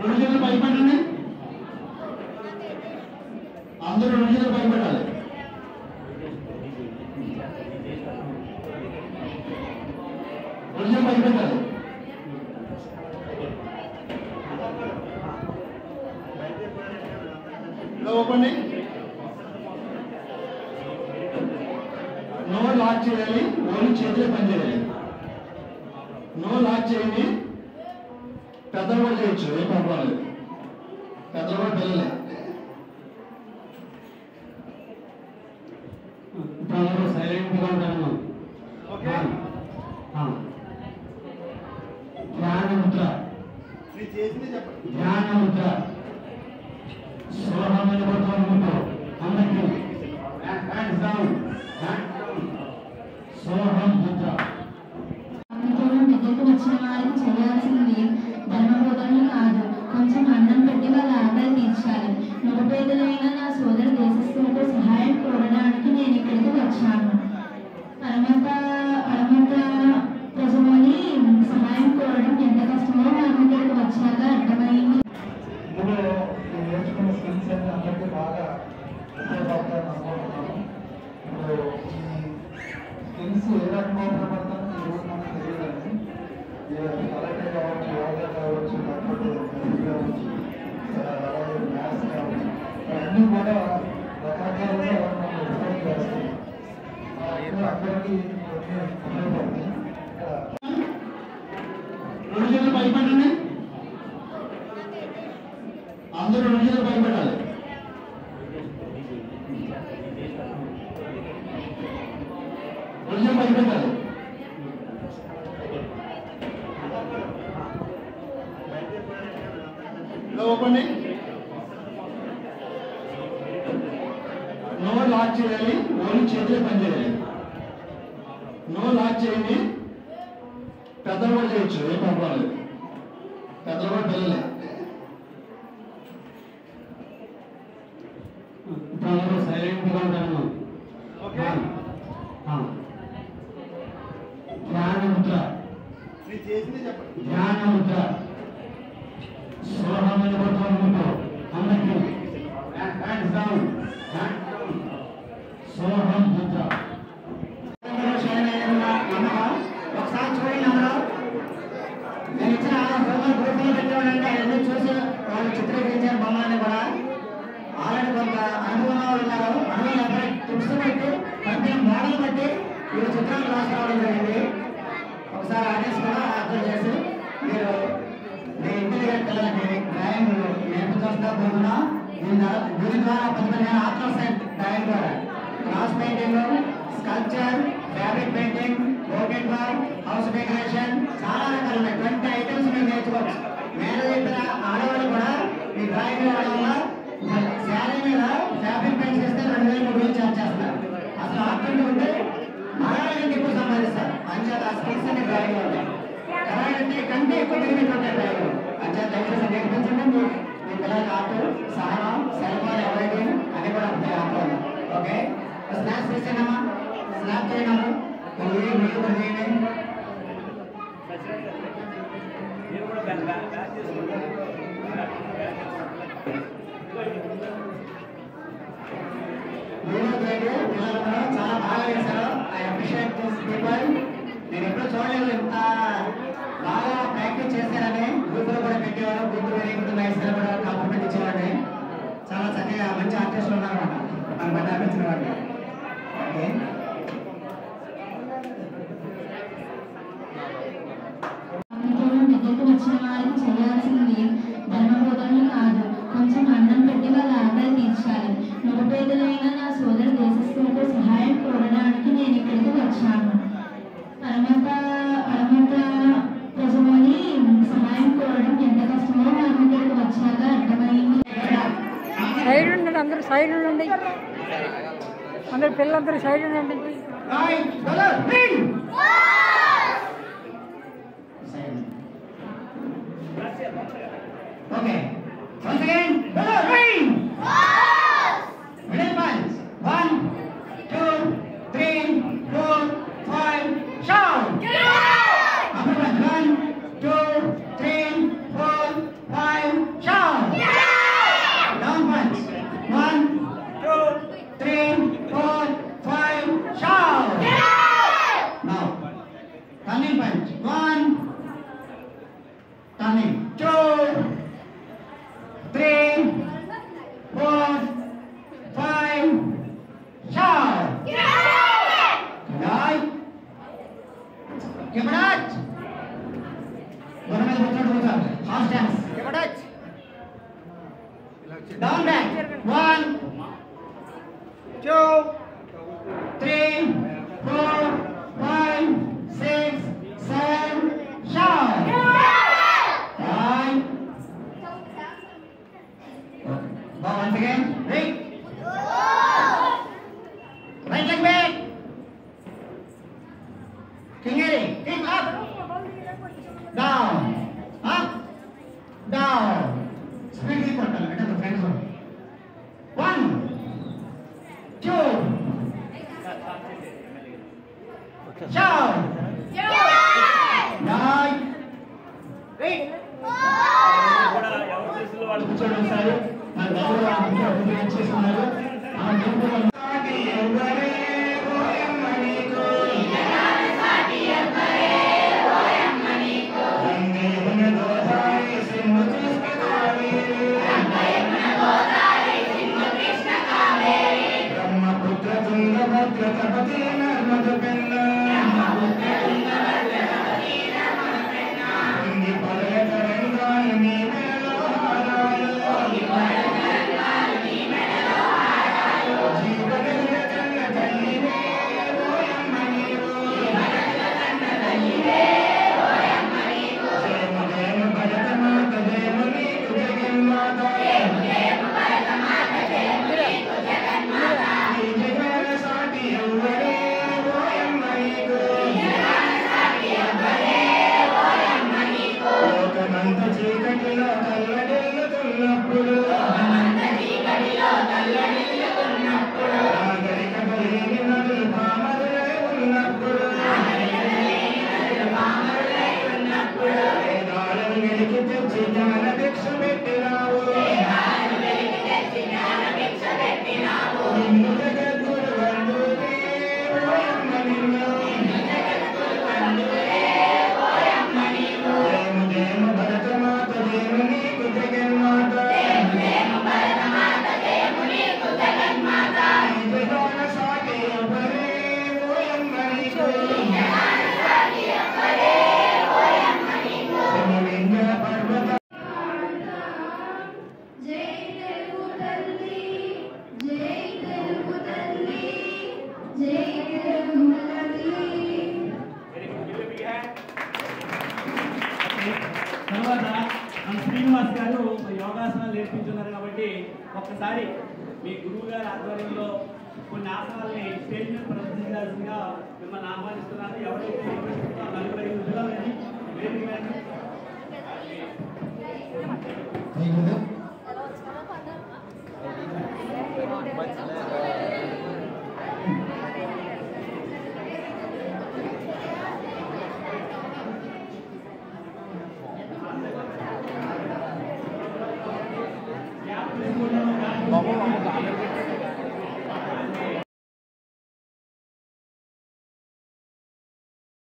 రెండు చేతులు భయపడండి. అందరూ రెండు చేతులు భయపడాలి. రెండు చేతులు భయపెట్టాలి. ఓపెన్. నో లాక్ చేయాలి, ఓన్లీ చేతులే పని చేయాలి. నో లాక్ చేయండి. పెద్దలు కూడా చేయొచ్చు, ఏం ప్రాబ్లం లేదు. పెద్దలు కూడా పిల్లలే. ఇప్పుడు సైలెంట్గా ఉంటాను. ధ్యానముద్ర, ధ్యానముద్ర, సోహమైన పడుతూ అందరికీ హ్యాండ్స్ డౌన్, సోహం ముద్ర. దగ్గరకు వచ్చిన వారికి చేయాల్సింది ధర్మబోధనలు కాదు, కొంచెం అన్నం పెట్టి వాళ్ళ ఆకలి తీర్చాలి. నిరుపేదలైన నా సోదరు దేశస్తులకు సహాయం కోరడానికి నేను ఇక్కడికి వచ్చాను. పరమత ప్రజలని సహాయం కోరడం ఎంత కష్టమో నాకు ఇక్కడికి వచ్చాక అర్థమైంది. నేర్చుకున్న స్కిల్స్ అన్ని అందరికీ బాగా ఉపయోగపడతాయని అనుకుంటున్నాను. ఇప్పుడు ఈ స్కిల్స్ ఏ రకంగా ఉపయోగపడతాయని ఈరోజు మనకు తెలియదండి. కరాటే కావచ్చు, యోగా కావచ్చు, లేకపోతే మ్యూజిక్ కావచ్చు, అలాగే మ్యాథ్స్ కావచ్చు, అన్నీ కూడా రకరకాలుగా మనం ఉపయోగం చేస్తాం. అందరికీ ఉపయోగపడతాయి. రెండు చేతులు భయపడండి. అందరూ రెండు చేతులు భయపడాలి. రెండు చేతులు భయపెట్టాలి. ఓపెన్. నో లాక్ చేయాలి, ఓన్లీ చేతులే పని చేయాలి. నో లాక్ చేయండి. పెద్దలు కూడా చేయొచ్చు, ఏం ప్రాబ్లం లేదు. పెద్దలు కూడా పిల్లలే. ఇప్పుడు సైలెంట్గా ఉంటాను. ధ్యానముద్ర, ధ్యానముద్ర, సోహమైన పడుతూ అందరికీ హ్యాండ్స్ డౌన్, సోహం ముద్ర. ఒకసారి చూడండి. అందరూ నేను ఇచ్చిన హోంవర్క్ గ్రూప్లో పెట్టేవాడంటే అవన్నీ చూసి వాళ్ళు చిత్రీకరించారు బొమ్మలని కూడా. ఆల్రెడీ కొంత అనుభవం ఉన్నారు. అనుభవం ఎవరి టిప్స్ బట్టి పంపిన మోడల్ బట్టి ఈ చిత్రాలు రాసుకోవడం జరిగింది. ఒకసారి ఆర్టిస్ట్ కూడా అర్థం చేసి మీరు మీ ఇంటెలిజెంట్ పిల్లలకి డ్రాయింగ్ నేర్పించవలసిన కోరుతున్నాం. దీని ద్వారా 15 ఆర్ట్ డ్రాయింగ్ ద్వారా cross painting, sculpture, fabric painting, portrait work, house decoration చాలా రకాలు ఉన్నాయి. 20 ఐటమ్స్ మీరు నేర్చుకోవచ్చు. మేనేజ్ అయిపోయిన ఆడవాళ్ళు కూడా ఈ డ్రాయింగ్ వల్ల శారీ మీద ఫ్యాబ్రిక్ పెయింట్ చేస్తే 2000-3000 చార్జ్ చేస్తారు. అసలు ఆర్ట్ ఉంటే మగాళ్ళకి ఎక్కువ సంపాదిస్తారు. అంచేత ఆ స్కిల్స్ అనే డ్రాయింగ్ ఉంటాయి. కరాటే కంటే ఎక్కువ బెనిఫిట్ ఉంటాయి డ్రాయింగ్. అంచేత దయచేసి నేర్పించండి. మీ పిల్లలకి ఆర్ట్, సహనం, సెల్ఫోన్ ఎవరైటింగ్ అని కూడా ఉంటాయి ఆర్ట్లో. ఓకే, స్నాప్స్ తీసేనమ్మా, స్నాప్ చేయడము మీరు కూడా చేయండి. చాలా బాగా చేశారు. I appreciate this people. నేను ఎప్పుడు చూడలేదు ఇంత బాగా ప్రాక్టీస్ చేశారని. గ్రూపులో కూడా పెట్టేవారు. గ్రూప్ వెరీ గుడ్ నైస్ కూడా కాంప్లిమెంట్ ఇచ్చేవాడిని. చాలా చక్కగా మంచి ఆర్టిస్టులు ఉన్నారన్నమాట నాకు బాగా అనిపించిన వాడిని. ఓకే, దగ్గరకు వచ్చిన వారికి చేయాల్సింది ధర్మబోధనలు కాదు, కొంచెం అన్నం పెట్టి వాళ్ళ ఆకలి తీర్చాలి. నిరుపేదలైన నా సోదరు దేశస్తులకు సహాయం కోరడానికి నేను ఇక్కడికి వచ్చాను. పరమత ప్రజలని సహాయం కోరడం ఎంత కష్టమో నాకు ఇక్కడికి వచ్చాక అర్థమైంది. సైడ్ ఉండండి, అందరూ సైడ్ ఉండండి. అందరు పిల్లలందరూ సైడ్ ఉండండి. Okay. Once again, hello, rain. Middle punch. 1, 2, 3, 4, 5. Shout. Upper punch. 1, 2, 3, 4, 5. Turning point 1 turning 2 3 4 5 shout right keep it half dance keep it down back 1 2 3 4 5 6 7 shout right once again right right leg back kingari kick up down up down speedly portal at the friend zone 1 2 shout right right వాళ్ళు కూర్చొని ఉంటారు మన దగ్గర ఉపయోగం చేస్తున్నారు ఆ గుంపులో తర్వాత మన శ్రీనివాస్ గారు యోగాసనాలు నేర్పించున్నారు కాబట్టి ఒక్కసారి మీ గురువు గారి ఆధ్వర్యంలో కొన్ని ఆసనాలని స్టేజ్ మీద ప్రదర్శించాల్సిందిగా మిమ్మల్ని ఆహ్వానిస్తున్నాను.